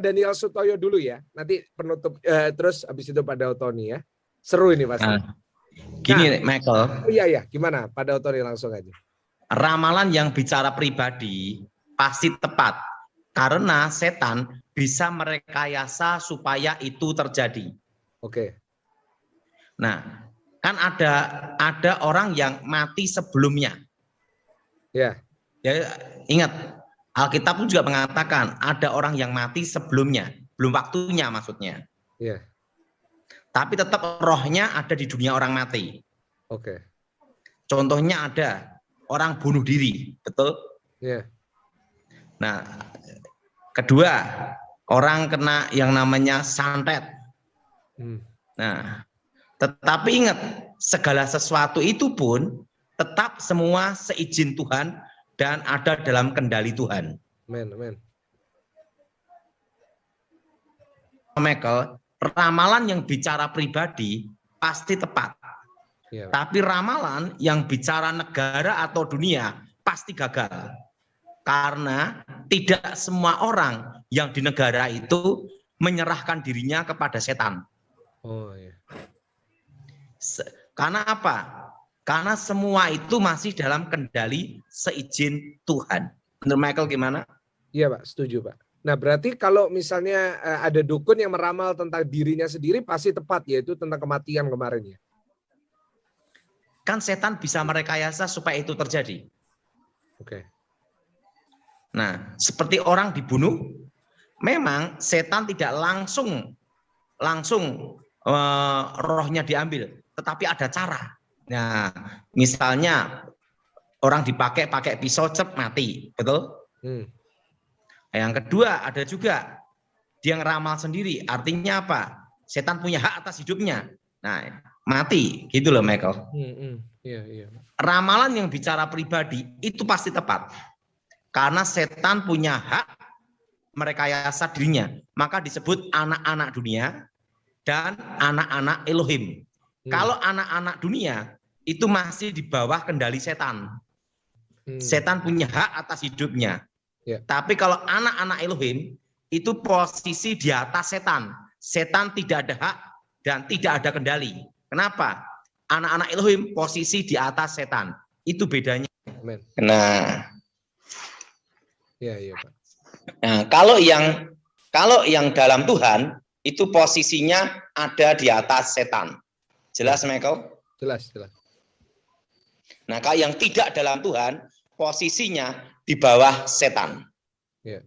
Daniel Sutoyo dulu ya. Nanti penutup terus habis itu Pak Dautoni ya. Seru ini pasti. Gini Michael. Oh iya, gimana Pak Dautoni langsung aja. Ramalan yang bicara pribadi pasti tepat karena setan bisa merekayasa supaya itu terjadi. Oke. Nah, kan ada orang yang mati sebelumnya. Ya. Ya, ingat Alkitab pun juga mengatakan ada orang yang mati sebelumnya, belum waktunya maksudnya. Ya. Tapi tetap rohnya ada di dunia orang mati. Oke. Contohnya ada orang bunuh diri, betul? Ya. Nah, kedua, orang kena yang namanya santet. Nah, tetapi ingat, segala sesuatu itu pun tetap semua seizin Tuhan dan ada dalam kendali Tuhan. Amen. Michael, ramalan yang bicara pribadi pasti tepat. Ya. Tapi ramalan yang bicara negara atau dunia pasti gagal. Karena tidak semua orang yang di negara itu menyerahkan dirinya kepada setan. Oh iya. Karena apa? Karena semua itu masih dalam kendali seizin Tuhan. Menurut Michael gimana? Iya Pak, setuju Pak. Nah berarti kalau misalnya ada dukun yang meramal tentang dirinya sendiri pasti tepat, yaitu tentang kematian kemarin ya. Kan setan bisa merekayasa supaya itu terjadi. Oke. Nah, seperti orang dibunuh, memang setan tidak langsung rohnya diambil, tetapi ada cara. Nah, misalnya orang pakai pisau mati, betul? Yang kedua ada juga dia ngeramal sendiri, artinya apa? Setan punya hak atas hidupnya. Nah, mati, gitu loh Michael. Iya. Ramalan yang bicara pribadi itu pasti tepat, karena setan punya hak merekayasa dirinya, maka disebut anak-anak dunia dan anak-anak Elohim. Kalau anak-anak dunia itu masih di bawah kendali setan. Setan punya hak atas hidupnya. Yeah. Tapi kalau anak-anak Elohim itu posisi di atas setan. Setan tidak ada hak dan tidak ada kendali. Kenapa? Anak-anak Elohim posisi di atas setan. Itu bedanya. Amen. Nah. Iya, Pak. Nah, kalau yang dalam Tuhan itu posisinya ada di atas setan. Jelas, Michael? Jelas. Nah, kalau yang tidak dalam Tuhan, posisinya di bawah setan. Ya.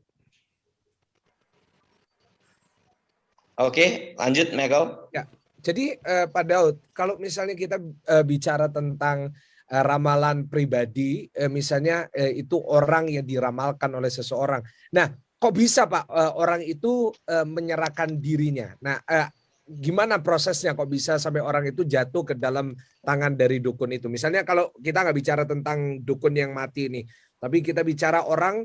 Oke, lanjut, Michael. Ya. Jadi, Pak Daud, kalau misalnya kita bicara tentang ramalan pribadi, misalnya itu orang yang diramalkan oleh seseorang. Nah, kok bisa Pak orang itu menyerahkan dirinya? Nah, gimana prosesnya kok bisa sampai orang itu jatuh ke dalam tangan dari dukun itu? Misalnya kalau kita nggak bicara tentang dukun yang mati ini, tapi kita bicara orang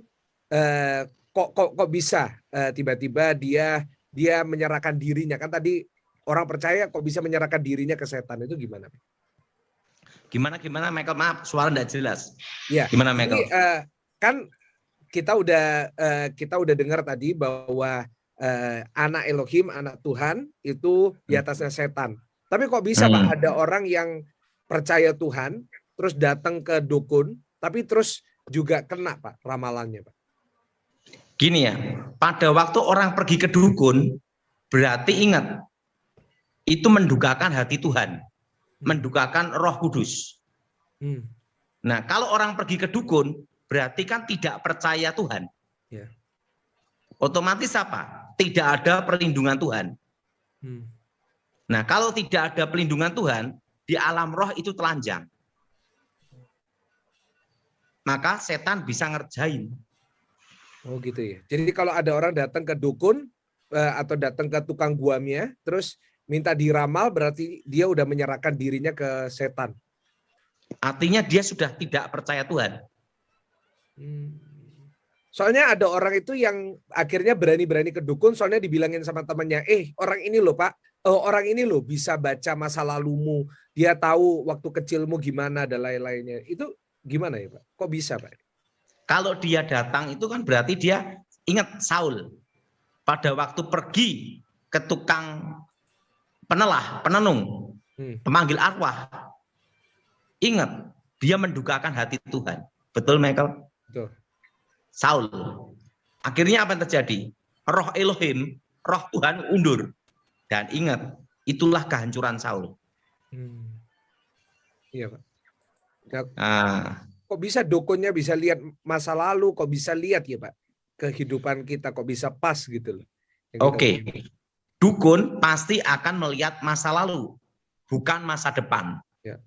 kok bisa tiba-tiba dia menyerahkan dirinya. Kan tadi orang percaya kok bisa menyerahkan dirinya ke setan, itu gimana? Gimana Michael? Maaf, suara nggak jelas. Ya. Gimana Michael? Jadi, kan kita udah dengar tadi bahwa anak Elohim, anak Tuhan itu di atasnya setan. Tapi kok bisa Pak ada orang yang percaya Tuhan terus datang ke dukun tapi terus juga kena Pak ramalannya Pak? Gini ya, pada waktu orang pergi ke dukun berarti ingat itu mendukakan hati Tuhan, mendukakan Roh Kudus. Nah, kalau orang pergi ke dukun berarti kan tidak percaya Tuhan. Ya. Otomatis apa? Tidak ada perlindungan Tuhan. Nah, kalau tidak ada perlindungan Tuhan, di alam roh itu telanjang. Maka setan bisa ngerjain. Oh gitu ya. Jadi kalau ada orang datang ke dukun atau datang ke tukang guamnya, terus minta diramal, berarti dia udah menyerahkan dirinya ke setan. Artinya dia sudah tidak percaya Tuhan. Soalnya ada orang itu yang akhirnya berani-berani ke dukun, soalnya dibilangin sama temannya, orang ini loh Pak, orang ini loh bisa baca masa lalumu, dia tahu waktu kecilmu gimana dan lain-lainnya. Itu gimana ya Pak? Kok bisa Pak? Kalau dia datang itu kan berarti dia ingat Saul. pada waktu pergi ke tukang penenung, pemanggil arwah, ingat, dia mendukakan hati Tuhan. Betul, Michael? Betul. Saul. Akhirnya apa yang terjadi? Roh Elohim, roh Tuhan undur. Dan ingat, itulah kehancuran Saul. Iya, Pak. Kok bisa dukunnya bisa lihat masa lalu, kok bisa lihat ya, Pak, kehidupan kita, kok bisa pas gitu loh. Oke. Dukun pasti akan melihat masa lalu, bukan masa depan. Ya.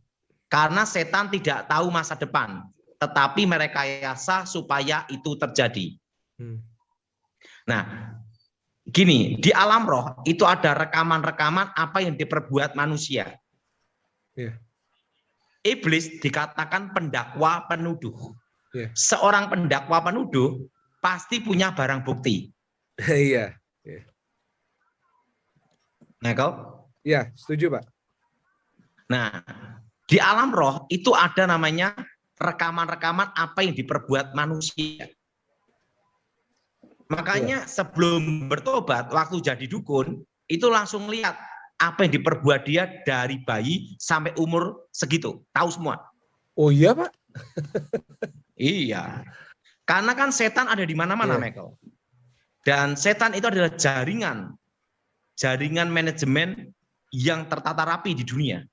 Karena setan tidak tahu masa depan, tetapi merekayasa supaya itu terjadi. Nah, gini, di alam roh itu ada rekaman-rekaman apa yang diperbuat manusia. Ya. Iblis dikatakan pendakwa penuduh. Ya. Seorang pendakwa penuduh pasti punya barang bukti. Iya. Michael? Ya, setuju, Pak. Nah, di alam roh itu ada namanya rekaman-rekaman apa yang diperbuat manusia. Makanya sebelum bertobat, waktu jadi dukun, itu langsung lihat apa yang diperbuat dia dari bayi sampai umur segitu. Tahu semua. Oh iya, Pak? Iya. Karena kan setan ada di mana-mana, Michael. Dan setan itu adalah jaringan manajemen yang tertata rapi di dunia.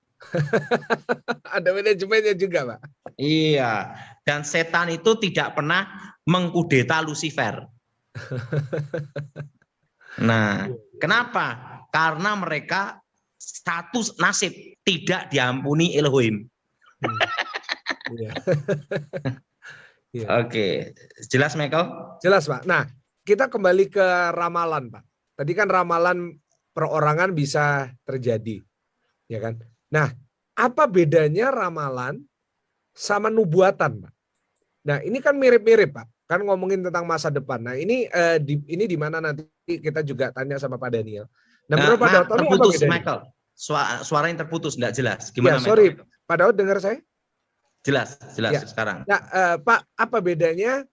Ada manajemennya juga, Pak. Iya. Dan setan itu tidak pernah mengkudeta Lucifer. Nah, kenapa? Karena mereka status nasib tidak diampuni Elohim. Oke, jelas Michael? Jelas, Pak. Nah, kita kembali ke ramalan, Pak. Tadi kan ramalan perorangan bisa terjadi, ya kan? Nah, apa bedanya ramalan sama nubuatan, Pak? Nah, ini kan mirip-mirip, Pak. Kan ngomongin tentang masa depan. Nah, ini di mana nanti kita juga tanya sama Pak Daniel. Nah, menurut Pak Daud, terputus, Michael. Suaranya terputus, enggak jelas. Gimana, ya, sorry, Michael? Pak Daud dengar saya? Jelas ya. Sekarang. Nah, Pak, apa bedanya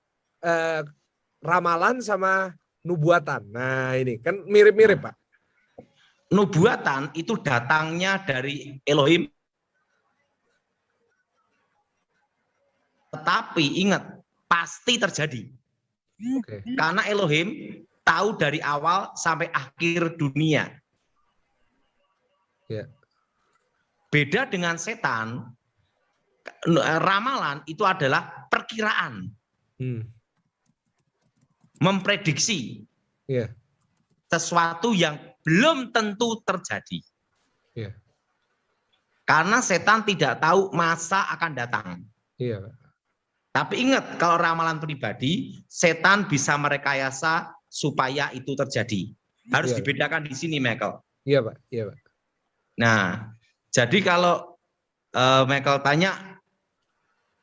ramalan sama nubuatan? Nah, ini kan mirip-mirip, Pak. Nubuatan itu datangnya dari Elohim. Tetapi ingat, pasti terjadi. Karena Elohim tahu dari awal sampai akhir dunia. Beda dengan setan, ramalan itu adalah perkiraan. Memprediksi sesuatu yang belum tentu terjadi. Karena setan tidak tahu masa akan datang. Tapi ingat, kalau ramalan pribadi, setan bisa merekayasa supaya itu terjadi. Harus dibedakan di sini, Michael. Iya, Pak. Iya, Pak. Nah, jadi kalau Michael tanya,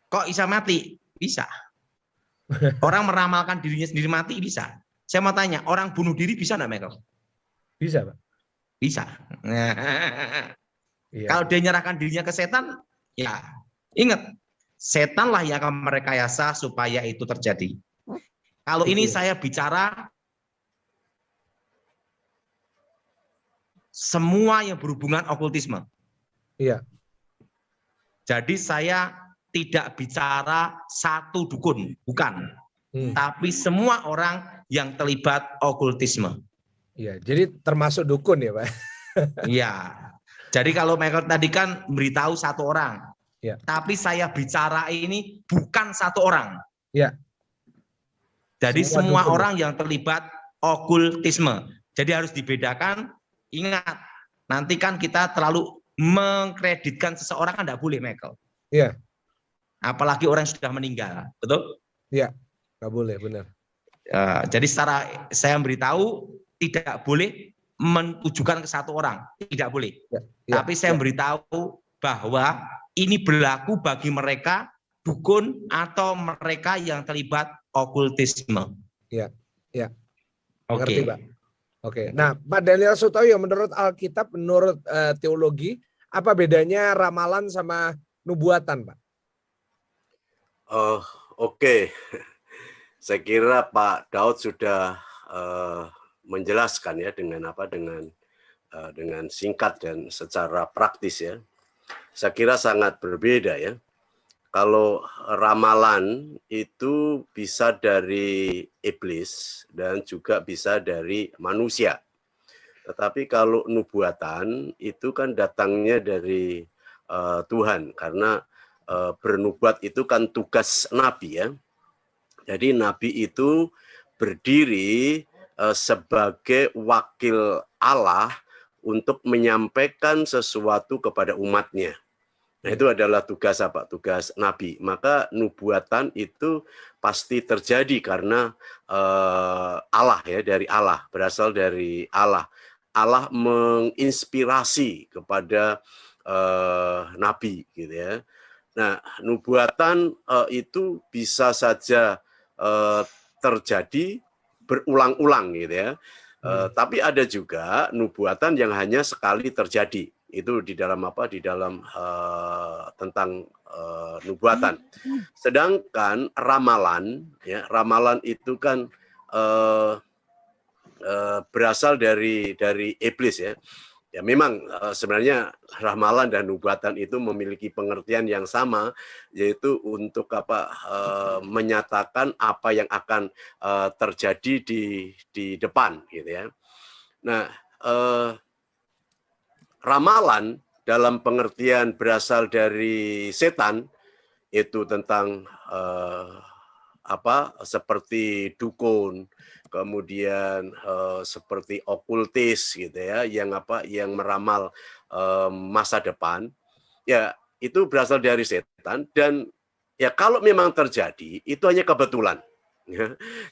kok bisa mati? Bisa. Orang meramalkan dirinya sendiri mati, bisa. Saya mau tanya, orang bunuh diri bisa nggak, Michael? Bisa, Pak. Bisa. Kalau dia nyerahkan dirinya ke setan, ya ingat, setanlah yang akan merekayasa supaya itu terjadi. Kalau ini saya bicara semua yang berhubungan okultisme. Iya. Jadi saya tidak bicara satu dukun, bukan. Tapi semua orang yang terlibat okultisme. Iya, jadi termasuk dukun ya, Pak? Iya. Jadi kalau Michael tadi kan beritahu satu orang. Ya. Tapi saya bicara ini bukan satu orang. Ya. Jadi semua orang yang terlibat okultisme. Jadi harus dibedakan. Ingat, nanti kan kita terlalu mengkreditkan seseorang kan tidak boleh, Michael. Iya. Apalagi orang yang sudah meninggal, betul? Iya, nggak boleh, benar. Jadi secara saya memberitahu tidak boleh mentujukan ke satu orang, tidak boleh. Tapi saya memberitahu bahwa ini berlaku bagi mereka dukun atau mereka yang terlibat okultisme. Iya, iya. Oke. Pak. Oke. Nah, Pak Daniel Sutoyo, menurut Alkitab, menurut teologi, apa bedanya ramalan sama nubuatan, Pak? Oke. Saya kira Pak Daud sudah menjelaskan ya dengan singkat dan secara praktis ya. Saya kira sangat berbeda ya. Kalau ramalan itu bisa dari iblis dan juga bisa dari manusia. Tetapi kalau nubuatan itu kan datangnya dari Tuhan, karena bernubuat itu kan tugas nabi ya. Jadi nabi itu berdiri sebagai wakil Allah untuk menyampaikan sesuatu kepada umatnya. Nah, itu adalah tugas apa? Tugas nabi. Maka nubuatan itu pasti terjadi karena Allah ya, dari Allah, berasal dari Allah. Allah menginspirasi kepada nabi gitu ya. Nah, nubuatan itu bisa saja terjadi berulang-ulang gitu ya. Tapi ada juga nubuatan yang hanya sekali terjadi. Itu di dalam tentang nubuatan. Sedangkan ramalan ya, ramalan itu kan berasal dari iblis ya. Ya memang sebenarnya ramalan dan nubuatan itu memiliki pengertian yang sama, yaitu untuk menyatakan apa yang akan terjadi di depan gitu ya. Nah, ramalan dalam pengertian berasal dari setan itu tentang seperti dukun, kemudian seperti okultis gitu ya, yang meramal masa depan, ya itu berasal dari setan. Dan ya kalau memang terjadi itu hanya kebetulan.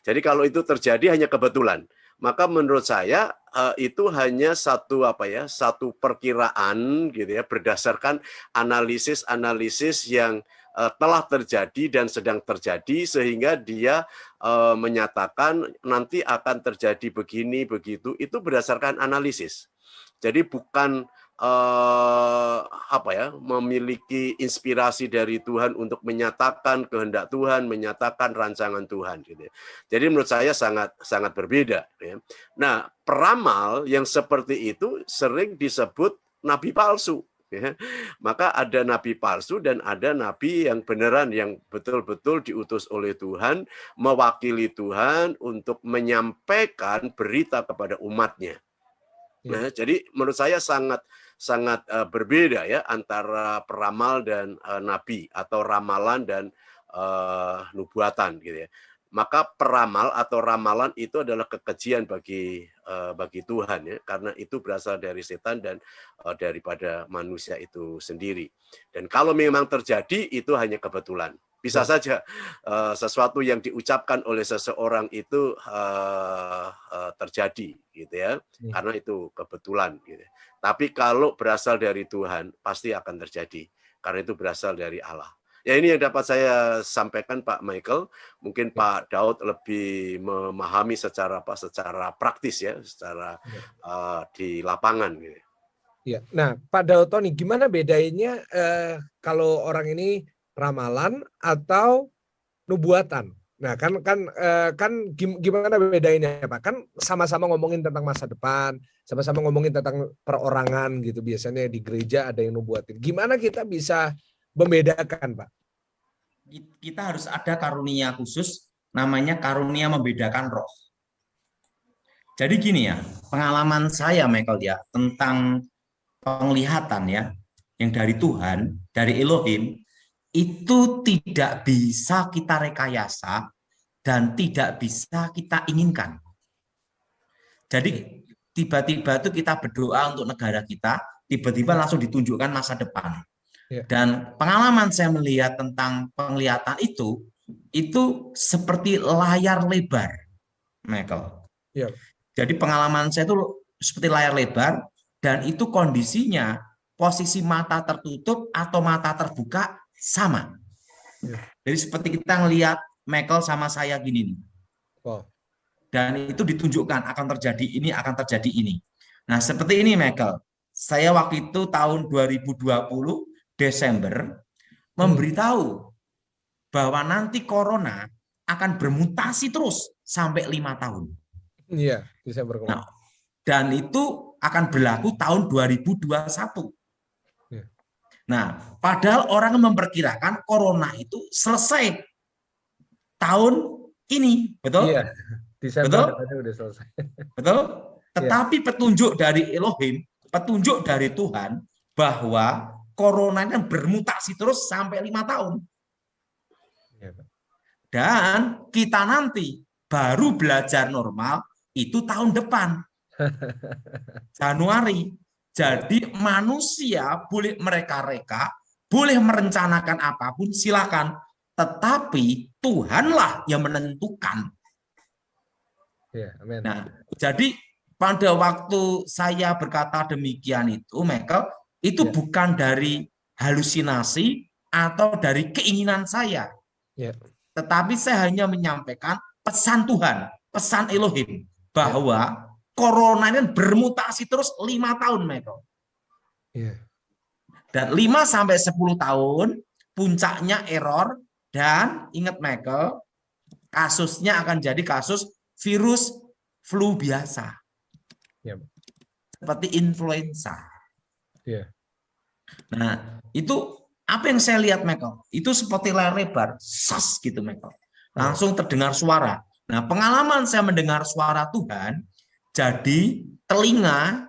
Jadi kalau itu terjadi hanya kebetulan, maka menurut saya itu hanya satu perkiraan gitu ya, berdasarkan analisis yang telah terjadi dan sedang terjadi, sehingga dia menyatakan nanti akan terjadi begini begitu, itu berdasarkan analisis. Jadi bukan memiliki inspirasi dari Tuhan untuk menyatakan kehendak Tuhan, menyatakan rancangan Tuhan gitu. Jadi menurut saya sangat berbeda ya. Nah, peramal yang seperti itu sering disebut nabi palsu ya. Maka ada nabi palsu dan ada nabi yang beneran, yang betul-betul diutus oleh Tuhan, mewakili Tuhan untuk menyampaikan berita kepada umatnya. Nah, jadi menurut saya sangat berbeda ya antara peramal dan nabi, atau ramalan dan nubuatan gitu ya. Maka peramal atau ramalan itu adalah kekejian bagi Tuhan ya, karena itu berasal dari setan dan daripada manusia itu sendiri. Dan kalau memang terjadi itu hanya kebetulan. Bisa saja sesuatu yang diucapkan oleh seseorang itu terjadi gitu ya, karena itu kebetulan gitu. Tapi kalau berasal dari Tuhan pasti akan terjadi, karena itu berasal dari Allah. Ya, ini yang dapat saya sampaikan, Pak Michael. Mungkin Pak Daud lebih memahami secara praktis ya, secara di lapangan gitu. Ya. Nah, Pak Daud Tony, gimana bedanya kalau orang ini ramalan atau nubuatan? Nah, kan gimana bedainnya, Pak? Kan sama-sama ngomongin tentang masa depan, sama-sama ngomongin tentang perorangan gitu. Biasanya di gereja ada yang nubuatin. Gimana kita bisa membedakan, Pak? Kita harus ada karunia khusus, namanya karunia membedakan roh. Jadi gini ya, pengalaman saya, Michael ya, tentang penglihatan ya, yang dari Tuhan, dari Elohim, itu tidak bisa kita rekayasa dan tidak bisa kita inginkan. Jadi tiba-tiba itu kita berdoa untuk negara kita, tiba-tiba langsung ditunjukkan masa depan. Dan pengalaman saya melihat tentang penglihatan itu seperti layar lebar, Michael. Jadi pengalaman saya itu seperti layar lebar, dan itu kondisinya posisi mata tertutup atau mata terbuka sama. Jadi seperti kita ngelihat Michael sama saya gini nih. Dan itu ditunjukkan akan terjadi ini, akan terjadi ini. Nah, seperti ini Michael. Saya waktu itu tahun 2020 Desember memberitahu bahwa nanti corona akan bermutasi terus sampai 5 tahun. Iya, Desember Nah, kemarin. dan itu akan berlaku tahun 2021. Iya. Nah, padahal orang memperkirakan corona itu selesai tahun ini, Iya, betul? Desember Betul? katanya udah selesai. Betul? Iya. Tetapi petunjuk dari Elohim, petunjuk dari Tuhan bahwa corona ini bermutasi terus sampai 5 tahun. Iya, Pak. Dan kita nanti baru belajar normal itu tahun depan, Januari. Iya. Jadi manusia boleh mereka-reka, boleh merencanakan apapun, silakan. Tetapi Tuhanlah yang menentukan. Iya, amin. Nah, jadi pada waktu saya berkata demikian itu, Michael, itu Iya. bukan dari halusinasi atau dari keinginan saya. Iya. Tetapi saya hanya menyampaikan pesan Tuhan, pesan Elohim, Iya. bahwa corona ini bermutasi terus 5 tahun, Michael. Iya. Dan 5 sampai 10 tahun, puncaknya error, dan ingat Michael, kasusnya akan jadi kasus virus flu biasa. Iya. Seperti influenza. Iya. Nah, itu apa yang saya lihat, Michael? Itu seperti layar lebar, sas gitu, Michael. Langsung terdengar suara. Nah, pengalaman saya mendengar suara Tuhan, jadi telinga,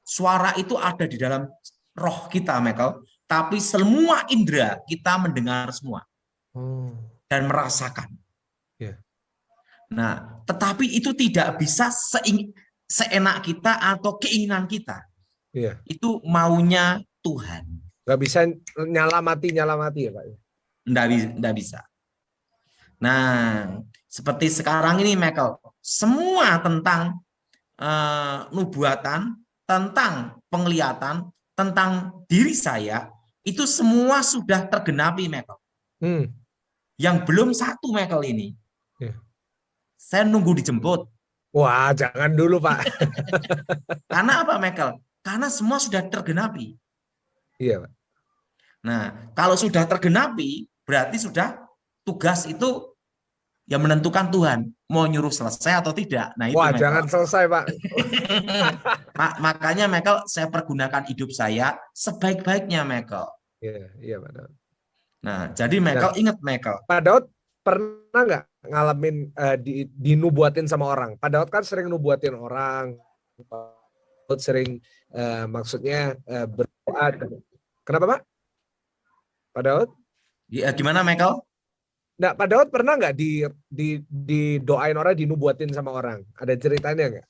suara itu ada di dalam roh kita, Michael. Tapi semua indera kita mendengar semua Oh. dan merasakan. Iya. Nah, tetapi itu tidak bisa seenak kita atau keinginan kita. Iya. Itu maunya Tuhan. Nggak bisa nyalamati ya, Pak. Enggak bisa. Nah, seperti sekarang ini, Michael, semua tentang nubuatan, tentang penglihatan, tentang diri saya, itu semua sudah tergenapi, Michael. Yang belum satu, Michael, ini. Iya. Saya nunggu dijemput. Wah, jangan dulu, Pak. Karena apa, Michael? Karena semua sudah tergenapi. Iya, Pak. Nah, kalau sudah tergenapi, berarti sudah tugas itu yang menentukan Tuhan. Mau nyuruh selesai atau tidak. Nah, itu, Wah, Michael. jangan selesai, Pak. Makanya, Michael, saya pergunakan hidup saya sebaik-baiknya, Michael. Iya, iya, Pak. Nah, jadi Michael, ingat, Michael. Pak Daud pernah nggak ngalamin dinubuatin sama orang? Pak Daud kan sering nubuatin orang. Pak Daud sering maksudnya berdoa. Kenapa, Pak? Pak Daud? Gimana, Michael? Nah, Pak Daud pernah nggak didoain orang, dinubuatin sama orang? Ada ceritanya nggak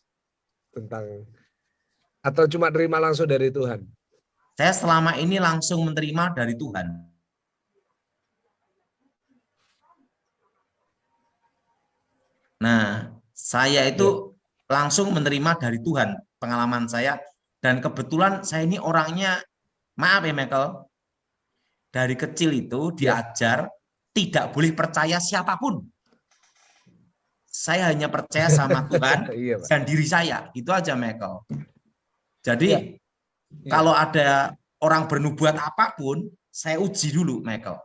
tentang, atau cuma terima langsung dari Tuhan? Saya selama ini langsung menerima dari Tuhan. Nah, saya itu langsung menerima dari Tuhan, pengalaman saya. Dan kebetulan saya ini orangnya, maaf ya, Michael, dari kecil itu diajar tidak boleh percaya siapapun. Saya hanya percaya sama Tuhan Iya, Pak. dan diri saya. Itu aja, Michael. Jadi, Iya. kalau ada orang bernubuat apapun, saya uji dulu, Michael.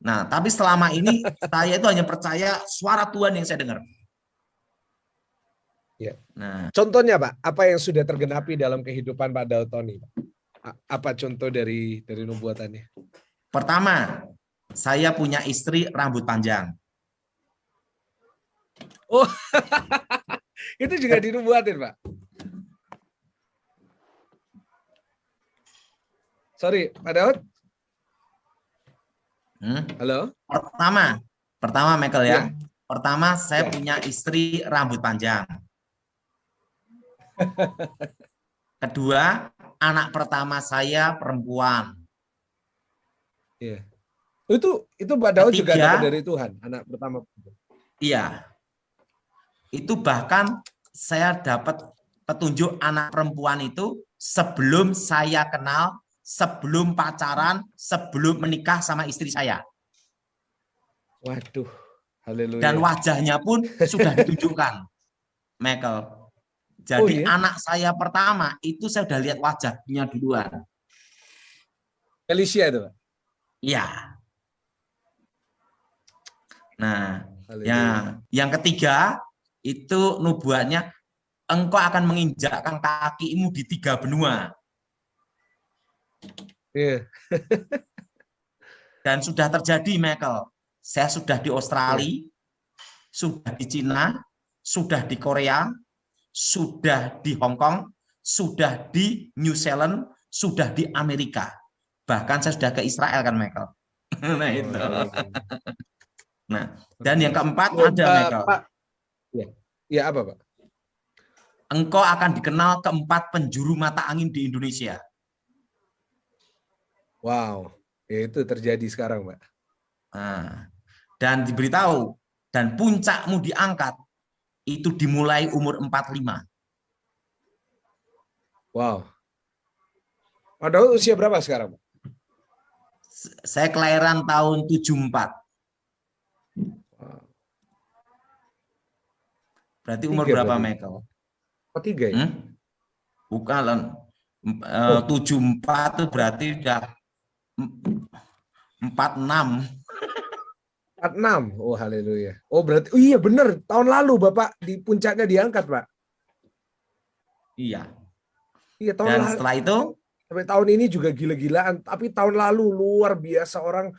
Nah, tapi selama ini saya itu hanya percaya suara Tuhan yang saya dengar. Ya. Nah, contohnya, Pak, apa yang sudah tergenapi dalam kehidupan Pak Daud Tony? Apa contoh dari nubuatannya? pertama, saya punya istri rambut panjang. Oh, itu juga dinubuatin, Pak. Sorry, Pak Daud. Halo. Pertama, Michael ya. Ya. Pertama, saya punya istri rambut panjang. Kedua, anak pertama saya perempuan. Iya. Itu Pak Daud juga dapat dari Tuhan, anak pertama. Iya. Itu bahkan saya dapat petunjuk anak perempuan itu sebelum saya kenal, sebelum pacaran, sebelum menikah sama istri saya. Waduh, haleluya. Dan wajahnya pun sudah ditunjukkan, Michael. Jadi anak saya pertama itu saya sudah lihat wajahnya duluan. Felicia itu, Pak? Iya. Nah, ya, yang ketiga itu nubuatnya engkau akan menginjakkan kakimu di 3 benua. Iya. Dan sudah terjadi, Michael. Saya sudah di Australia, sudah di Cina, sudah di Korea, sudah di Hong Kong, sudah di New Zealand, sudah di Amerika. Bahkan saya sudah ke Israel kan, Michael. Nah, itu. Nah, dan yang keempat ada, Michael. Pak, ya apa, Pak? Engkau akan dikenal keempat penjuru mata angin di Indonesia. Wow, ya itu terjadi sekarang, Pak. Nah, dan diberitahu, dan puncakmu diangkat, itu dimulai umur 45. Wow. Padahal usia berapa sekarang, Pak? Saya kelahiran tahun 74. Wow. Berarti umur 3 berapa, berarti. Michael? Oh, 3 ya? Bukan. 74 itu berarti udah 46. 46. Oh, haleluya. Oh, berarti iya benar, tahun lalu Bapak di puncaknya diangkat, Pak. Iya. Iya, tahun Dan lalu. setelah itu Sampai tahun ini juga gila-gilaan, tapi tahun lalu luar biasa orang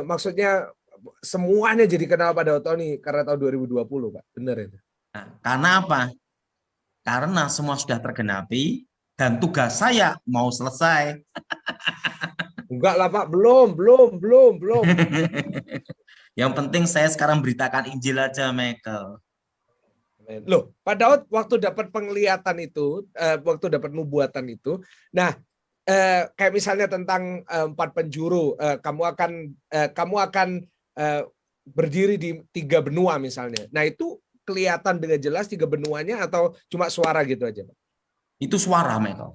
maksudnya semuanya jadi kenal pada Ottoni karena tahun 2020, Pak. Benar itu. nah, karena apa? Karena semua sudah tergenapi dan tugas saya mau selesai. Enggak lah, Pak. Belum. Yang penting saya sekarang beritakan Injil aja, Michael. Loh, Pak Daud waktu dapat penglihatan itu, waktu dapat nubuatan itu, nah kayak misalnya tentang 4 penjuru, kamu akan berdiri di 3 benua misalnya. Nah itu kelihatan dengan jelas 3 benuanya atau cuma suara gitu aja, Pak? Itu suara, Michael.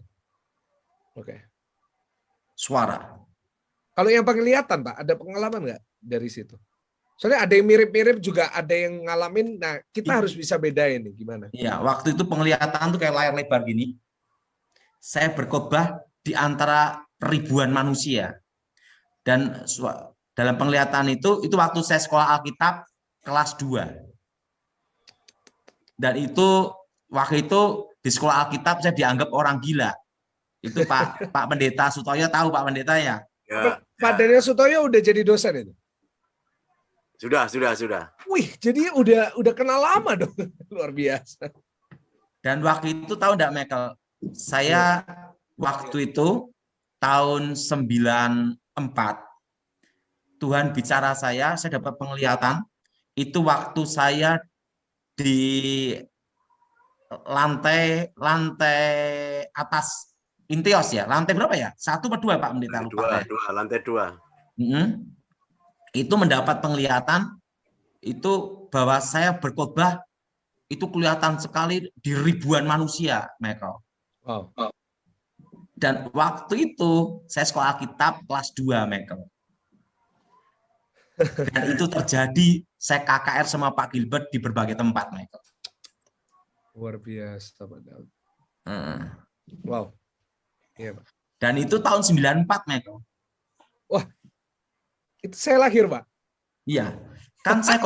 Oke. Suara. Kalau yang penglihatan, Pak, ada pengalaman nggak dari situ? Soalnya ada yang mirip-mirip juga, ada yang ngalamin. Nah, kita harus bisa bedain nih gimana. Iya, waktu itu penglihatan tuh kayak layar lebar gini. Saya berkhotbah di antara ribuan manusia. Dan dalam penglihatan itu waktu saya sekolah Alkitab kelas 2. Dan itu waktu itu di sekolah Alkitab saya dianggap orang gila. Itu Pak Pendeta Sutoyo, tahu Pak Pendeta ya? Pak Daniel Sutoyo udah jadi dosen itu? Sudah. Wih, jadi udah kenal lama dong. Luar biasa. Dan waktu itu tahu enggak, Michael? Saya waktu itu tahun 94 Tuhan bicara saya dapat penglihatan. Itu waktu saya di lantai atas Intios ya. Lantai berapa ya? 1 atau 2, Pak Pendeta? Lupa. Lantai 2. Itu mendapat penglihatan itu bahwa saya berkhotbah itu kelihatan sekali di ribuan manusia, Michael. Wow. Dan waktu itu saya sekolah Alkitab kelas 2, Michael. Dan itu terjadi, saya KKR sama Pak Gilbert di berbagai tempat, Michael. Luar biasa, Pak Daud. Wow. Iya, Pak. Dan itu tahun 94, Michael. Wah, itu saya lahir, Pak. Iya. Kan saya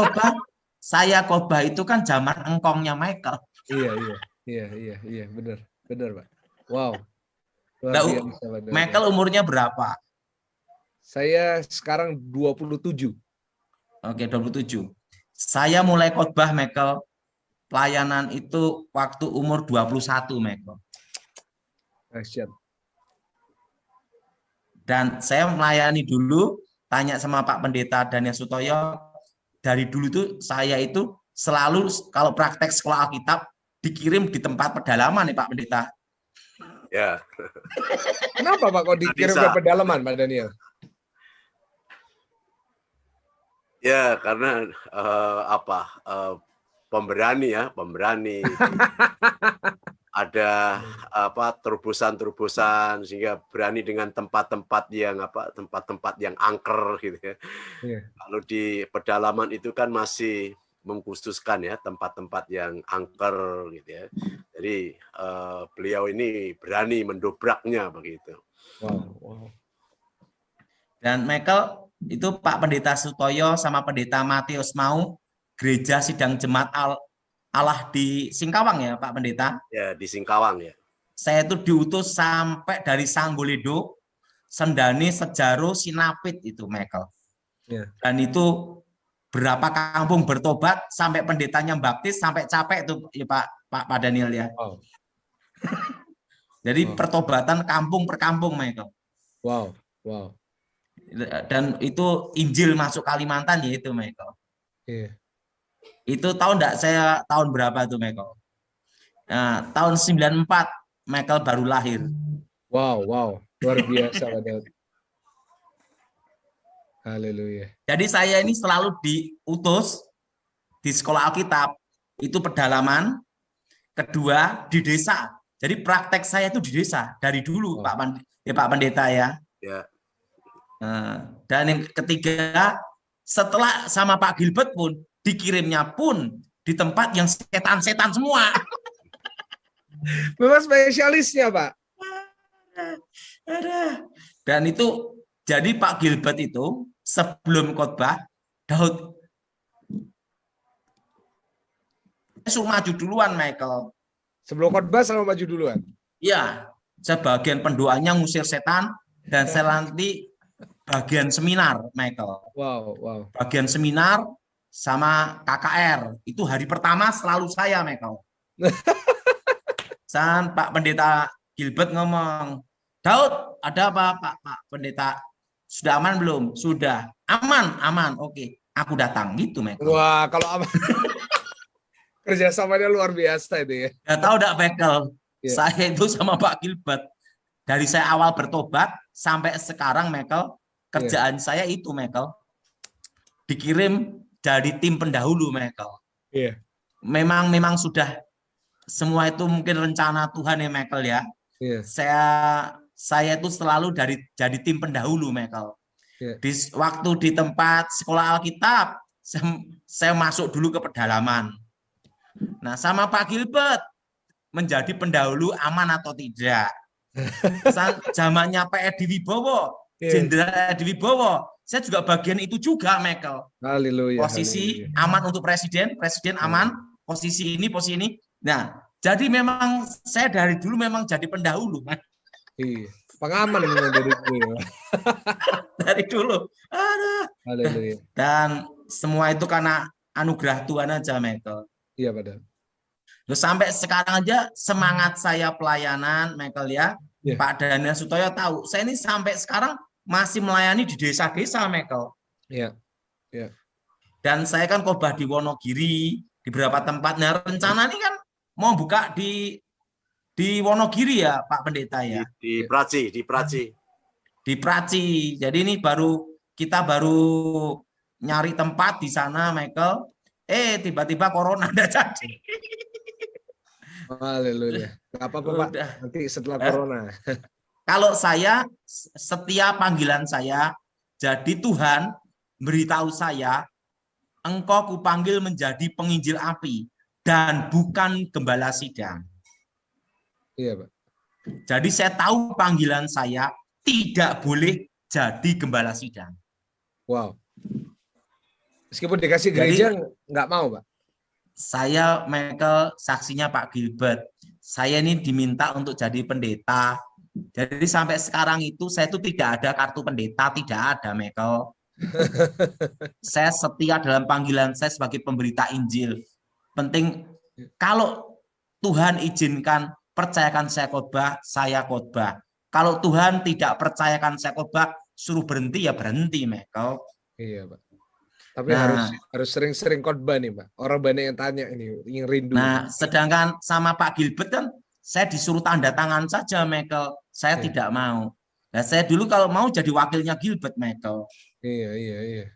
khotbah itu kan zaman engkongnya Michael. Iya, benar, Pak. Wow. Nah, Michael umurnya berapa? Saya sekarang 27. Oke, 27. Saya mulai khotbah, Michael, pelayanan itu waktu umur 21, Michael. Asyik. Dan saya melayani dulu, tanya sama Pak Pendeta Daniel Sutoyo, dari dulu tuh saya itu selalu kalau praktek sekolah Alkitab dikirim di tempat pedalaman nih, Pak Pendeta. Ya. Kenapa, Pak, kok dikirim ke pedalaman, Pak Daniel? Ya, karena pemberani. Ada terobosan sehingga berani dengan tempat-tempat yang angker gitu ya. Kalau di pedalaman itu kan masih mengkhususkan ya tempat-tempat yang angker gitu ya. Jadi beliau ini berani mendobraknya begitu. Wow. Dan Michael, itu Pak Pendeta Sutoyo sama Pendeta Matius mau gereja Sidang Jemaat Allah di Singkawang ya Pak Pendeta. Ya, di Singkawang ya. Saya itu diutus sampai dari Sanggoledo, Sendani, Sejaro, Sinapit itu Michael. Ya. Dan itu berapa kampung bertobat sampai pendetanya baptis sampai capek itu ya Pak Daniel ya. Wow. Jadi Wow. pertobatan kampung per kampung Michael. Wow. Wow. Dan itu Injil masuk Kalimantan ya itu Michael. Iya. Itu tahun enggak saya tahun berapa tuh Michael? Nah, tahun 94 Michael baru lahir. Wow, wow. Luar biasa Pak Daud. Haleluya. Jadi saya ini selalu diutus di sekolah Alkitab. Itu pedalaman. Kedua di desa. Jadi praktek saya itu di desa dari dulu Pak Pendeta ya. Ya. Dan yang ketiga setelah sama Pak Gilbert pun dikirimnya pun di tempat yang setan-setan semua. Memang spesialisnya Pak. Dan itu jadi Pak Gilbert itu sebelum khotbah Daud suruh maju duluan Michael. Sebelum khotbah selalu maju duluan. Iya, sebagian pendoanya ngusir setan dan saya nanti bagian seminar Michael. Wow, wow. Bagian seminar sama KKR itu hari pertama selalu saya Michael. Dan Pak Pendeta Gilbert ngomong, Daud ada apa Pak Pendeta? Sudah aman belum? Sudah. Aman. Oke, aku datang gitu Michael. Wah, kalau aman. Kerjasamanya luar biasa itu ya. Nggak tahu enggak Michael. Ya. Saya itu sama Pak Gilbert dari saya awal bertobat sampai sekarang Michael, kerjaan saya itu Michael dikirim dari tim pendahulu Michael. Iya. Memang sudah semua itu mungkin rencana Tuhan ya Michael ya. Iya. Saya itu selalu jadi tim pendahulu Michael. Iya. Waktu di tempat sekolah Alkitab saya masuk dulu ke pedalaman. Nah, sama Pak Gilbert menjadi pendahulu aman atau tidak. Zamannya Pak Edi Wibowo, Jenderal Edi Wibowo, saya juga bagian itu juga, Michael. Haleluya. Posisi aman untuk presiden aman, posisi ini. Nah, jadi memang saya dari dulu memang jadi pendahulu. Iya. Pengaman memang dari dulu. Dari dulu. Haleluya. Dan semua itu karena anugerah Tuhan aja, Michael. Iya, Pak. Terus sampai sekarang aja semangat saya pelayanan, Michael ya. Yeah. Pak Daniel Sutoyo tahu, saya ini sampai sekarang masih melayani di desa-desa, Michael. Iya. Yeah. Dan saya kan khotbah di Wonogiri, di beberapa tempat. Nah, rencana ini kan mau buka di Wonogiri ya, Pak Pendeta ya. Di Praci. Di Praci. Jadi ini kita baru nyari tempat di sana, Michael. Tiba-tiba corona udah jadi. Haleluya. Gak apa-apa Pak, nanti setelah corona. Kalau saya, setiap panggilan saya, jadi Tuhan beritahu saya, engkau kupanggil menjadi penginjil api dan bukan gembala sidang. Iya Pak. Jadi saya tahu panggilan saya tidak boleh jadi gembala sidang. Wow. Meskipun dikasih gereja nggak mau Pak. Saya Michael saksinya Pak Gilbert. Saya ini diminta untuk jadi pendeta. Jadi sampai sekarang itu saya itu tidak ada kartu pendeta, tidak ada Michael. Saya setia dalam panggilan saya sebagai pemberita Injil. Penting kalau Tuhan izinkan percayakan saya khotbah. Kalau Tuhan tidak percayakan saya khotbah, suruh berhenti ya berhenti Michael. Iya Pak. Tapi harus sering-sering khotbah nih Pak. Orang banyak yang tanya ini, yang rindu. Nah, sedangkan sama Pak Gilbert kan saya disuruh tanda tangan saja, Michael. Saya tidak mau. Nah, saya dulu kalau mau jadi wakilnya Gilbert, Michael. Iya.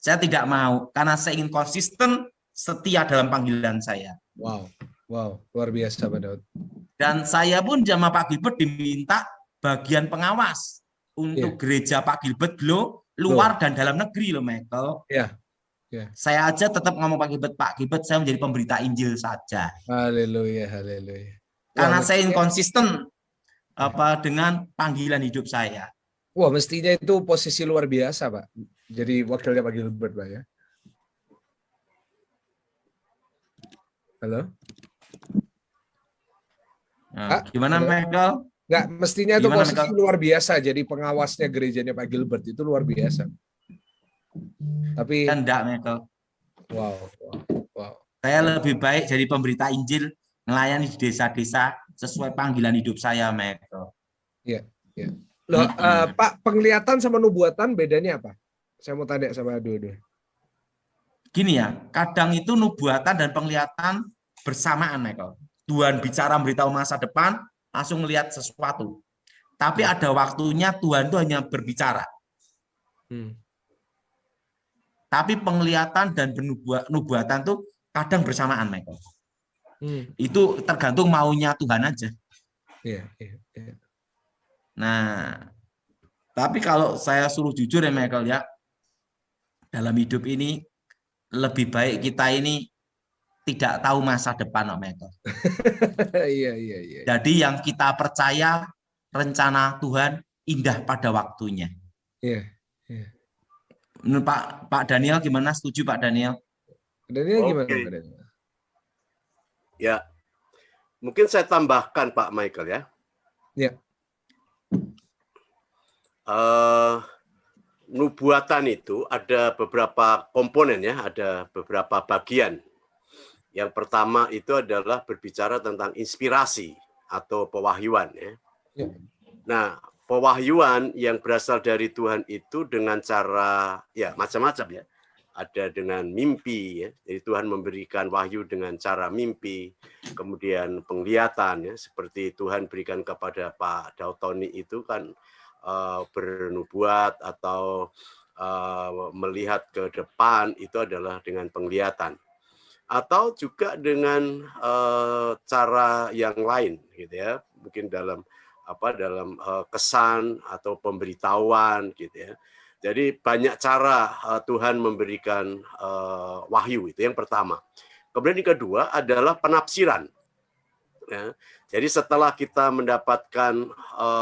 Saya tidak mau karena saya ingin konsisten, setia dalam panggilan saya. Wow, luar biasa Pak Daud. Dan saya pun sama Pak Gilbert diminta bagian pengawas untuk gereja Pak Gilbert luar dan dalam negeri loh, Michael. Iya. Saya aja tetap ngomong Pak Gilbert, saya menjadi pemberita Injil saja. Haleluya. Karena saya inkonsisten dengan panggilan hidup saya. Wah, mestinya itu posisi luar biasa, Pak. Jadi wakilnya Pak Gilbert, Pak ya. Halo? Nah, gimana Halo? Michael? Nggak, mestinya itu Gimana, posisi Michael? luar biasa. Jadi pengawasnya gerejanya Pak Gilbert itu luar biasa. Tapi, Kan enggak, Michael. wow, wow, wow. Saya lebih baik jadi pemberita Injil, melayani di desa-desa sesuai panggilan hidup saya, Michael. Iya, iya. Loh, Pak, penglihatan sama nubuatan bedanya apa? Saya mau tanya sama dua-dua. Gini ya, kadang itu nubuatan dan penglihatan bersamaan, Michael. Tuhan bicara memberitahu masa depan, langsung melihat sesuatu. Tapi ada waktunya Tuhan itu hanya berbicara. Tapi penglihatan dan nubuatan itu kadang bersamaan, Michael. Itu tergantung maunya Tuhan aja. Iya, iya, iya. Nah, tapi kalau saya suruh jujur ya, Michael, ya, dalam hidup ini lebih baik kita ini tidak tahu masa depan, Michael. Iya, iya, iya. Jadi yang kita percaya rencana Tuhan indah pada waktunya. Iya, iya. Menurut Pak Daniel gimana? Setuju Pak Daniel? Daniel gimana, Oke. Pak Daniel? Ya, mungkin saya tambahkan Pak Michael ya. Ya. Nubuatan itu ada beberapa komponen ya, ada beberapa bagian. Yang pertama itu adalah berbicara tentang inspirasi atau pewahyuan ya. Ya. Nah, pewahyuan yang berasal dari Tuhan itu dengan cara ya macam-macam ya. Ada dengan mimpi ya. Jadi Tuhan memberikan wahyu dengan cara mimpi, kemudian penglihatan ya, seperti Tuhan berikan kepada Pak Dautoni itu kan bernubuat atau melihat ke depan itu adalah dengan penglihatan. Atau juga dengan cara yang lain gitu ya, mungkin dalam kesan atau pemberitahuan gitu ya. Jadi banyak cara Tuhan memberikan wahyu, itu yang pertama. Kemudian yang kedua adalah penafsiran. Ya. Jadi setelah kita mendapatkan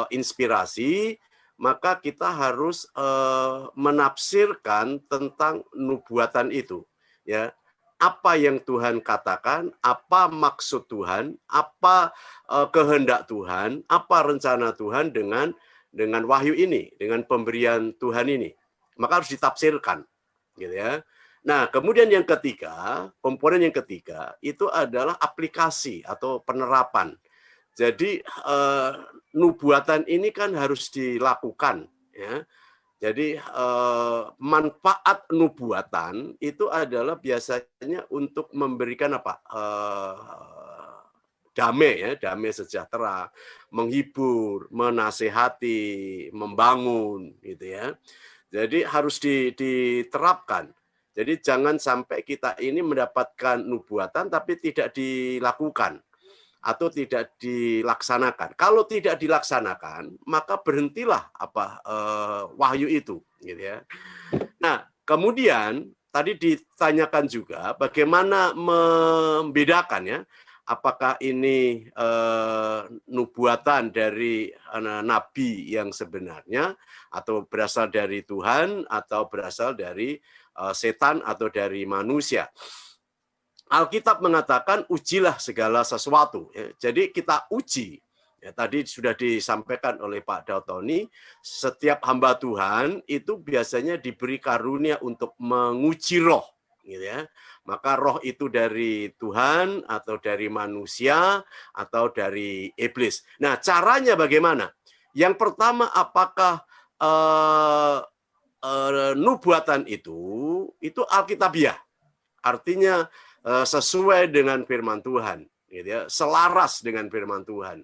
inspirasi, maka kita harus menafsirkan tentang nubuatan itu. Ya, apa yang Tuhan katakan, apa maksud Tuhan, apa kehendak Tuhan, apa rencana Tuhan dengan wahyu ini, dengan pemberian Tuhan ini. Maka harus ditafsirkan, gitu ya. Nah, kemudian yang ketiga, komponen yang ketiga itu adalah aplikasi atau penerapan. Jadi nubuatan ini kan harus dilakukan, ya. Jadi manfaat nubuatan itu adalah biasanya untuk memberikan apa? Damai ya, damai sejahtera, menghibur, menasehati, membangun gitu ya. Jadi harus diterapkan. Jadi jangan sampai kita ini mendapatkan nubuatan tapi tidak dilakukan atau tidak dilaksanakan. Kalau tidak dilaksanakan, maka berhentilah wahyu itu, gitu ya. Nah, kemudian tadi ditanyakan juga bagaimana membedakan ya, apakah ini nubuatan dari nabi yang sebenarnya atau berasal dari Tuhan atau berasal dari setan atau dari manusia. Alkitab mengatakan ujilah segala sesuatu. Ya. Jadi kita uji. Ya, tadi sudah disampaikan oleh Pak Dautoni, setiap hamba Tuhan itu biasanya diberi karunia untuk menguji roh. Gitu ya. Maka roh itu dari Tuhan atau dari manusia atau dari iblis. Nah, caranya bagaimana? Yang pertama, apakah nubuatan itu alkitabiah? Artinya sesuai dengan firman Tuhan, gitu ya, selaras dengan firman Tuhan.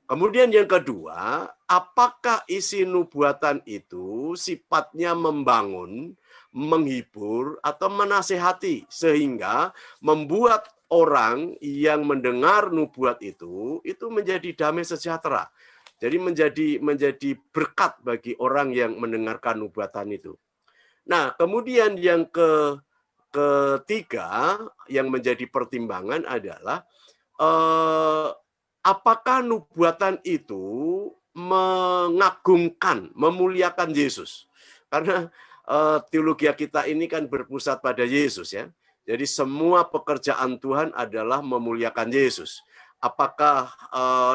Kemudian yang kedua, apakah isi nubuatan itu sifatnya membangun, menghibur, atau menasehati sehingga membuat orang yang mendengar nubuat itu menjadi damai sejahtera. Jadi menjadi berkat bagi orang yang mendengarkan nubuatan itu. Nah, kemudian yang ketiga yang menjadi pertimbangan adalah apakah nubuatan itu mengagungkan, memuliakan Yesus? Karena teologi kita ini kan berpusat pada Yesus ya. Jadi semua pekerjaan Tuhan adalah memuliakan Yesus. Apakah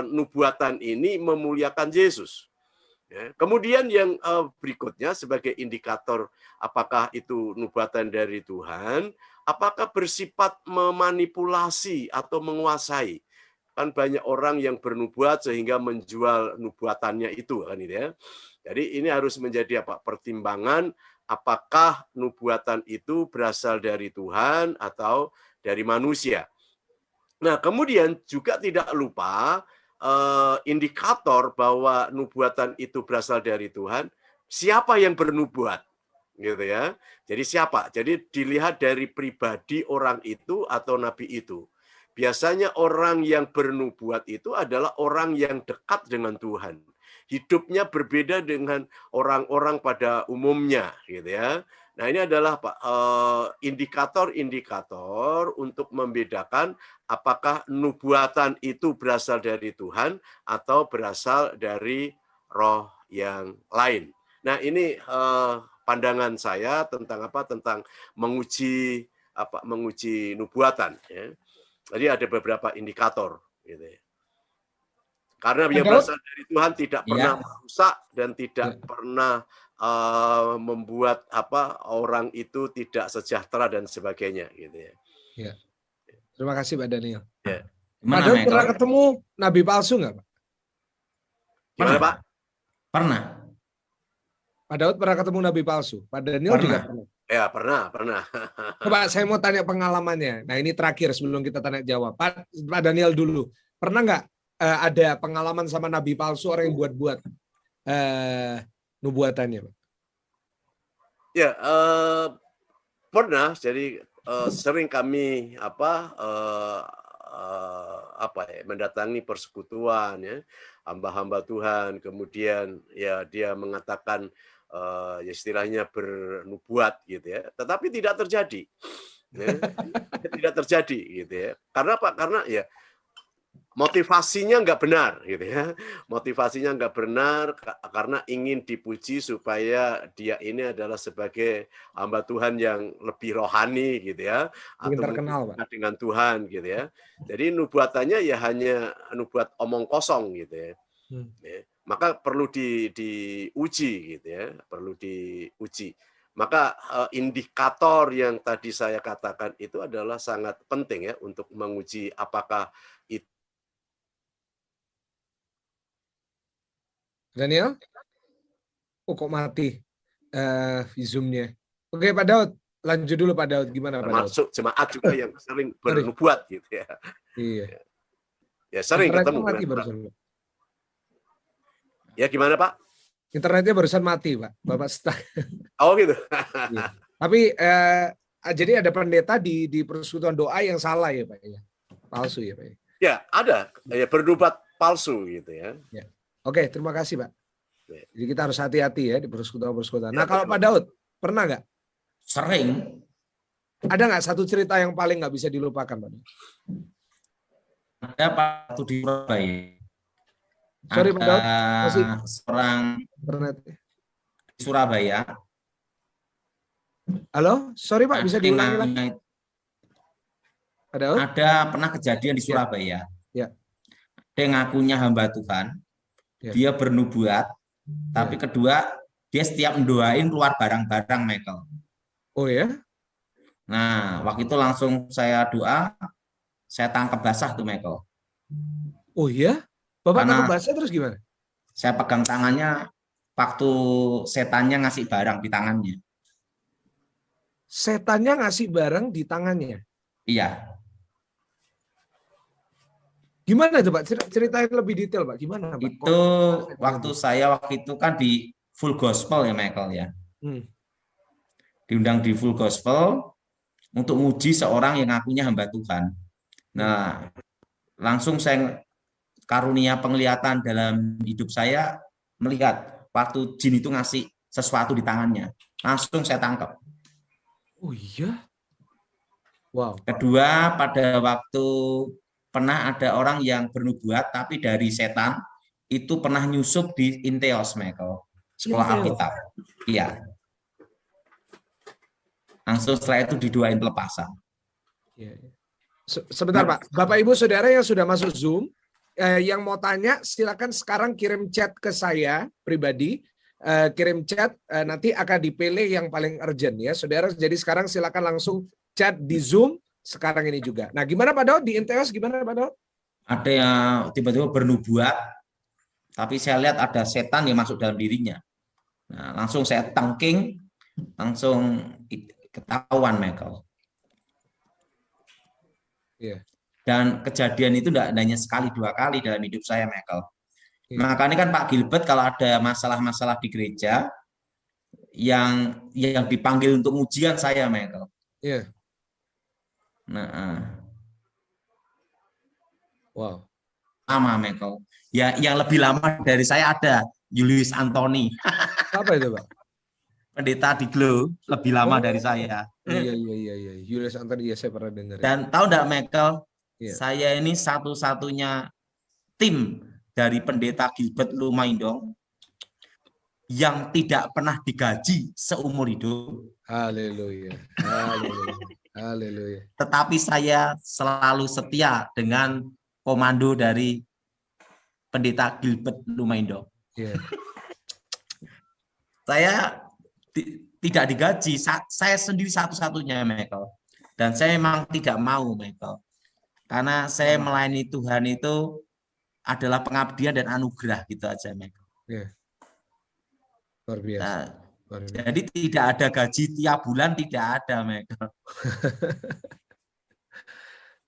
nubuatan ini memuliakan Yesus? Ya. Kemudian yang berikutnya sebagai indikator apakah itu nubuatan dari Tuhan, apakah bersifat memanipulasi atau menguasai. Kan banyak orang yang bernubuat sehingga menjual nubuatannya itu kan gitu ya. Jadi ini harus menjadi pertimbangan apakah nubuatan itu berasal dari Tuhan atau dari manusia. Nah, kemudian juga tidak lupa indikator bahwa nubuatan itu berasal dari Tuhan, siapa yang bernubuat, gitu ya. Jadi siapa? Jadi dilihat dari pribadi orang itu atau nabi itu. Biasanya orang yang bernubuat itu adalah orang yang dekat dengan Tuhan. Hidupnya berbeda dengan orang-orang pada umumnya, gitu ya. Nah, ini adalah indikator-indikator untuk membedakan apakah nubuatan itu berasal dari Tuhan atau berasal dari roh yang lain. Nah, ini pandangan saya tentang tentang menguji nubuatan. Ya. Jadi ada beberapa indikator, gitu ya. Karena yang berasal dari Tuhan tidak pernah merusak dan tidak pernah membuat orang itu tidak sejahtera dan sebagainya, gitu ya. Ya. Terima kasih Pak Daniel. Ya. Pak Daud pernah ketemu nabi palsu nggak Pak? Gimana Pak? Pernah. Pak Daud pernah ketemu nabi palsu. Pak Daniel juga pernah. Ya pernah. Coba saya mau tanya pengalamannya. Nah ini terakhir sebelum kita tanya jawab. Pak Daniel dulu. Pernah nggak ada pengalaman sama nabi palsu orang yang buat-buat nubuatannya Pak? Ya pernah. Jadi sering kami mendatangi persekutuan ya, hamba-hamba Tuhan, kemudian ya dia mengatakan istilahnya bernubuat gitu ya, tetapi tidak terjadi. Ya. Tidak terjadi gitu ya. Karena apa? Karena ya motivasinya nggak benar gitu ya. Motivasinya nggak benar karena ingin dipuji supaya dia ini adalah sebagai hamba Tuhan yang lebih rohani gitu ya, ingin atau terkenal Pak. Dengan Tuhan gitu ya. Jadi nubuatannya ya hanya nubuat omong kosong gitu ya. Ya. Maka perlu diuji gitu ya, perlu diuji. Maka indikator yang tadi saya katakan itu adalah sangat penting ya untuk menguji apakah itu. Daniel? Oh kok mati Zoom-nya. Oke Pak Daud, lanjut dulu Pak Daud. Gimana Pak Daud? Termasuk jemaat juga yang sering bernubuat gitu ya. Iya. Ya sering ketemu. Mati barusan. Ya gimana Pak? Internetnya barusan mati Pak. Bapak stuck. Oh gitu. Iya. Tapi jadi ada pendeta di persekutuan doa yang salah ya Pak ya. Palsu ya Pak. Ya ada ya bernubuat palsu gitu ya. Ya. Oke, terima kasih Pak. Jadi kita harus hati-hati ya di persekutuan-persekutuan. Nah, Ya, kalau Pak Daud, pernah nggak? Sering. Ada nggak satu cerita yang paling nggak bisa dilupakan Pak Daud? Ada waktu di Surabaya. Sorry Pak Daud, masih seorang internet. di Surabaya. Halo, sorry Pak, bisa diulangi lagi? Pak Daud? Ada pernah kejadian di Surabaya. Ya. Dia ngakunya hamba Tuhan. Ya. Dia bernubuat, tapi kedua dia setiap mendoain keluar barang-barang Michael. Oh ya? Nah, waktu itu langsung saya doa, saya tangkap basah tuh Michael. Oh ya? Bapak tangkap basah terus gimana? Saya pegang tangannya waktu setannya ngasih barang di tangannya. Setannya ngasih barang di tangannya? Iya. Gimana itu Pak? Ceritain lebih detail Pak. Gimana Pak? Itu waktu itu kan di Full Gospel ya Michael ya. Diundang di Full Gospel untuk uji seorang yang ngakunya hamba Tuhan. Nah, langsung saya karunia penglihatan dalam hidup saya melihat waktu jin itu ngasih sesuatu di tangannya. Langsung saya tangkap. Oh iya? Wow. Kedua, pada waktu pernah ada orang yang bernubuat tapi dari setan itu pernah nyusup di Inteos Michael, sekolah Alkitab. Iya. Langsung setelah itu didoain pelepasan. Iya. Sebentar Pak, Bapak Ibu Saudara yang sudah masuk Zoom, yang mau tanya silakan sekarang kirim chat ke saya pribadi, kirim chat, nanti akan dipilih yang paling urgent ya Saudara. Jadi sekarang silakan langsung chat di Zoom sekarang ini juga. Nah gimana Pak Daud, di NTS gimana Pak Daud? Ada yang tiba-tiba bernubuat, tapi saya lihat ada setan yang masuk dalam dirinya. Nah, langsung saya tangking, langsung ketahuan Michael. Yeah. Dan kejadian itu tidak hanya sekali 2 kali dalam hidup saya Michael. Yeah. Makanya kan Pak Gilbert kalau ada masalah-masalah di gereja yang dipanggil untuk ujian saya Michael. Yeah. Nah, wow. Lama Michael. Ya, yang lebih lama dari saya ada Julius Anthony. Apa itu Pak? Pendeta di Glo lebih lama dari saya. Iya. Julius Anthony ya saya pernah dengar. Dan tahu enggak Michael? Yeah. Saya ini satu-satunya tim dari pendeta Gilbert Lumaindong yang tidak pernah digaji seumur hidup. Haleluya. Haleluya. Tetapi saya selalu setia dengan komando dari pendeta Gilbert Lumaindong. Yeah. Saya tidak digaji, saya sendiri satu-satunya Michael. Dan saya memang tidak mau Michael. Karena saya melayani Tuhan itu adalah pengabdian dan anugerah gitu aja Michael. Yeah. Luar biasa. Nah, jadi tidak ada gaji tiap bulan, tidak ada Michael.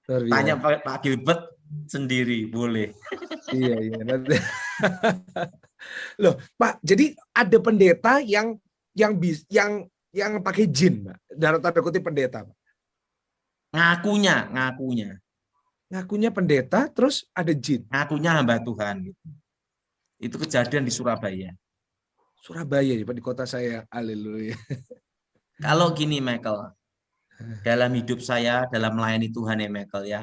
Tanya Pak Gilbert sendiri boleh. Iya. Loh, Pak, jadi ada pendeta yang pakai jin, Pak. Dalam tanda kutip pendeta, Pak. Ngakunya pendeta, terus ada jin. Ngakunya hamba Tuhan. Gitu. Itu kejadian di Surabaya. Surabaya, Pak, di kota saya. Haleluya. Kalau gini, Michael, dalam hidup saya, dalam melayani Tuhan ya, Michael ya,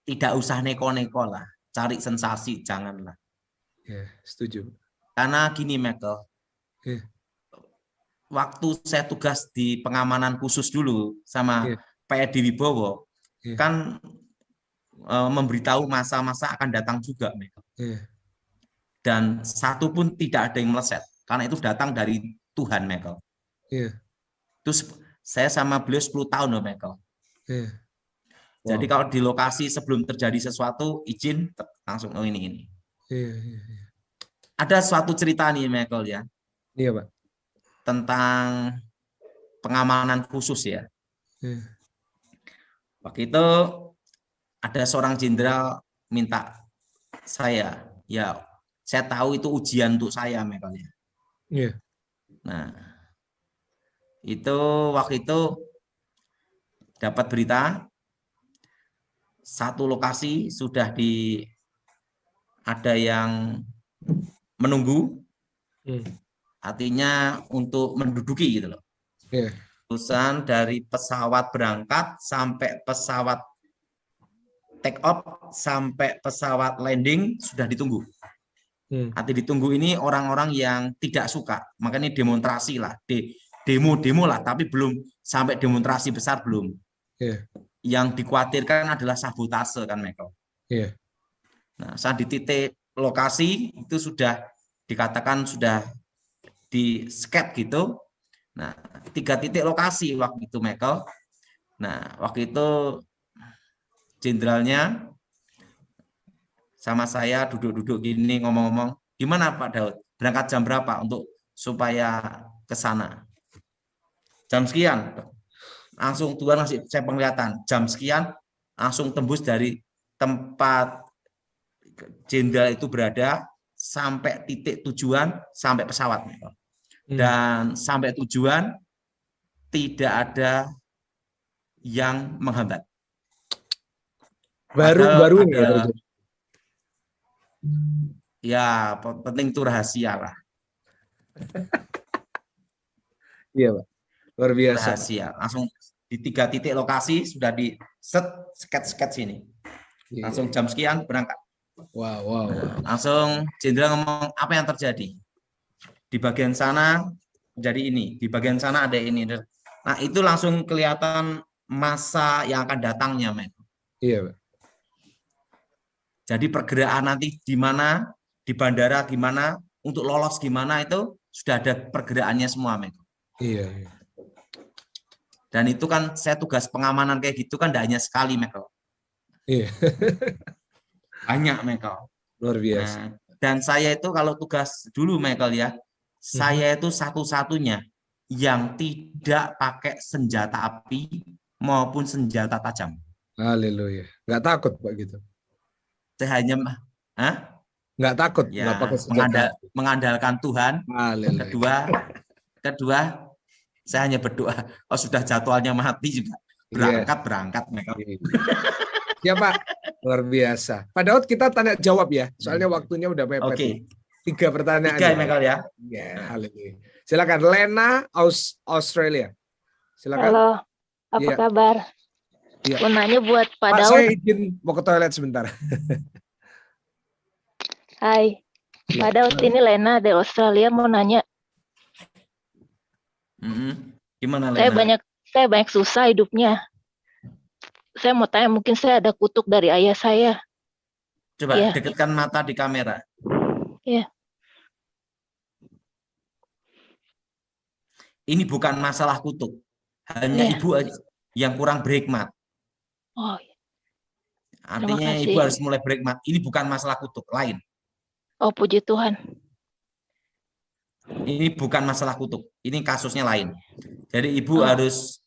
tidak usah neko-neko lah, cari sensasi, janganlah. Ya, setuju. Karena gini, Michael, waktu saya tugas di pengamanan khusus dulu sama Pak Edi Wibowo, kan memberitahu masa-masa akan datang juga, Michael. Dan satu pun tidak ada yang meleset, karena itu datang dari Tuhan, Michael. Terus saya sama beliau 10 tahun loh, Michael. Jadi kalau di lokasi sebelum terjadi sesuatu, izin langsung ini. Ada suatu cerita nih, Michael ya. Iya, Pak. Tentang pengamanan khusus ya. Waktu itu ada seorang jenderal minta saya, ya saya tahu itu ujian untuk saya, Michael ya. Nah, itu waktu itu dapat berita satu lokasi sudah ada yang menunggu, artinya untuk menduduki gitu loh. Urusan dari pesawat berangkat sampai pesawat take off sampai pesawat landing sudah ditunggu. Arti ditunggu ini orang-orang yang tidak suka, makanya demonstrasi lah, demo lah, tapi belum sampai demonstrasi besar belum. Yang dikhawatirkan adalah sabotase kan, Michael. Nah, saat di titik lokasi itu sudah dikatakan sudah di skep gitu. Nah, 3 titik lokasi waktu itu, Michael. Nah, waktu itu jenderalnya sama saya duduk-duduk gini ngomong-ngomong, gimana Pak Daud? Berangkat jam berapa untuk supaya ke sana? Jam sekian. Langsung Tuhan ngasih saya penglihatan, jam sekian langsung tembus dari tempat jenderal itu berada sampai titik tujuan, sampai pesawat. Dan sampai tujuan tidak ada yang menghambat. Baru ada, ya penting itu rahasia lah. Iya, Pak. Luar biasa. Rahasia. Langsung di 3 titik lokasi sudah di sket sini. Langsung jam sekian berangkat. Wow. Langsung jenderal ngomong apa yang terjadi. Di bagian sana jadi ini, di bagian sana ada ini. Nah, itu langsung kelihatan masa yang akan datangnya, Michael. Iya, Pak. Jadi pergerakan nanti di mana, di bandara gimana, untuk lolos gimana itu sudah ada pergerakannya semua, Michael. Iya. Dan itu kan saya tugas pengamanan kayak gitu kan tidak hanya sekali, Michael. Iya. Banyak, Michael. Luar biasa. Nah, dan saya itu kalau tugas dulu, Michael ya, saya itu satu-satunya yang tidak pakai senjata api maupun senjata tajam. Haleluya. Nggak takut Pak gitu. Saya hanya Nggak takut, ya, nggak pakai senjata. mengandalkan Tuhan. Haleluya. Kedua, saya hanya berdoa. Oh, sudah jadwalnya mati juga. Berangkat, Michael. Ya Pak, luar biasa. Pak Daud, kita tanya jawab ya, soalnya waktunya udah mepet. Oke. 3 pertanyaan. 3, Michael ya. Ya, haleluya. Silakan, Lena, Australia. Silakan. Halo, apa Iya. kabar? Iya. Mau nanya buat Pak Pak, Daud. saya izin mau ke toilet sebentar. Hai, Pak Daud, ini Lena dari Australia mau nanya. Gimana, Lena? Saya banyak susah hidupnya. Saya mau tanya, mungkin saya ada kutuk dari ayah saya. Coba Iya. dekatkan mata di kamera. Iya. Ini bukan masalah kutuk. Hanya Iya. ibu yang kurang berhikmat. Oh, Artinya kasih. ibu harus mulai berhikmat. Ini bukan masalah kutuk, lain. oh puji Tuhan. Ini bukan masalah kutuk. Ini kasusnya lain. Jadi ibu harus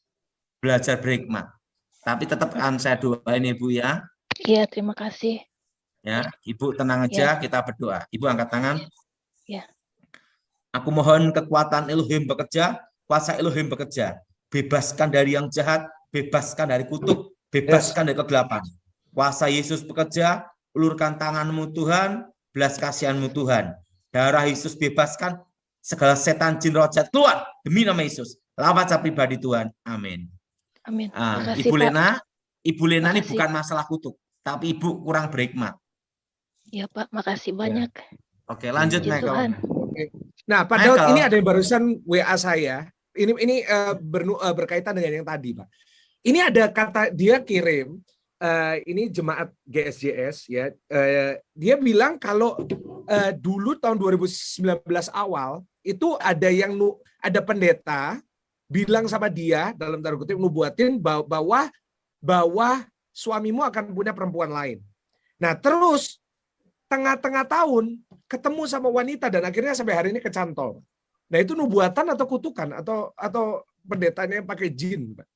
belajar berhikmat. Tapi tetap kan saya doain ibu ya. Iya, terima kasih. Ya, ibu tenang aja, Ya. kita berdoa. Ibu angkat tangan. Ya. Aku mohon kekuatan Elohim bekerja, kuasa Elohim bekerja. Bebaskan dari yang jahat, bebaskan dari kutuk, bebaskan dari kegelapan. Kuasa Yesus bekerja, ulurkan tanganmu Tuhan, belas kasihanmu Tuhan. Darah Yesus bebaskan, segala setan jin roh jahat keluar demi nama Yesus. Lawat saya pribadi Tuhan. Amin. Amin. Ibu Lena, Ibu Lena ini Makasih. bukan masalah kutuk, tapi ibu kurang berhikmat. Iya Pak, makasih banyak. Oke, lanjut Puji Tuhan. Michael. Nah, Pak Daud, ini ada yang barusan WA saya. Ini berkaitan dengan yang tadi, Pak. Ini ada kata dia kirim, ini jemaat GSJS ya. Dia bilang kalau dulu tahun 2019 awal itu ada pendeta bilang sama dia dalam tanda kutip nubuatin bahwa suamimu akan punya perempuan lain. Nah, terus tengah-tengah tahun ketemu sama wanita dan akhirnya sampai hari ini kecantol. Nah, itu nubuatan atau kutukan atau pendetanya yang pakai jin, Pak?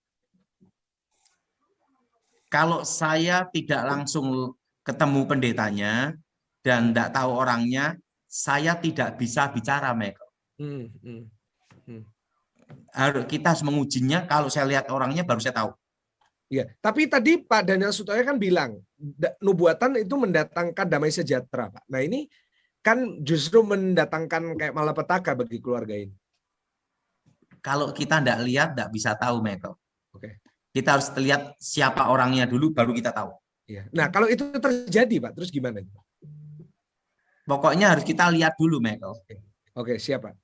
Kalau saya tidak langsung ketemu pendetanya dan tidak tahu orangnya, saya tidak bisa bicara, Michael. Kita harus mengujinya. Kalau saya lihat orangnya baru saya tahu. Ya, tapi tadi Pak Daniel Sutoyo kan bilang nubuatan itu mendatangkan damai sejahtera, Pak. Nah, ini kan justru mendatangkan kayak malapetaka bagi keluarga ini. Kalau kita tidak lihat, tidak bisa tahu, Michael. Oke. Kita harus lihat siapa orangnya dulu, baru kita tahu. Ya. Nah, kalau itu terjadi, Pak, terus gimana? Pokoknya harus kita lihat dulu, Michael. Oke, siapa?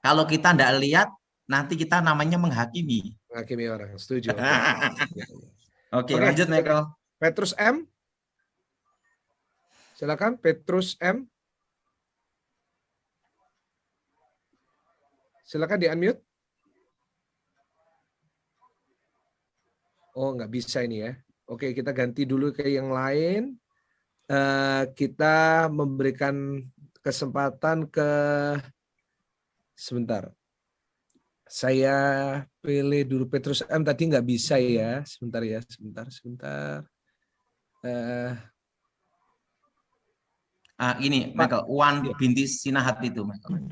Kalau kita tidak lihat, nanti kita namanya menghakimi. Menghakimi orang, setuju. Oke, lanjut, Michael. Petrus M. Silakan, Petrus M. Silakan di-unmute. Oh, nggak bisa ini ya. Oke, kita ganti dulu ke yang lain. Kita memberikan kesempatan ke... Sebentar. Saya pilih dulu Petrus M. Tadi nggak bisa ya. Sebentar ya, sebentar. Ini, Michael. Wan binti Sinahat itu, Michael.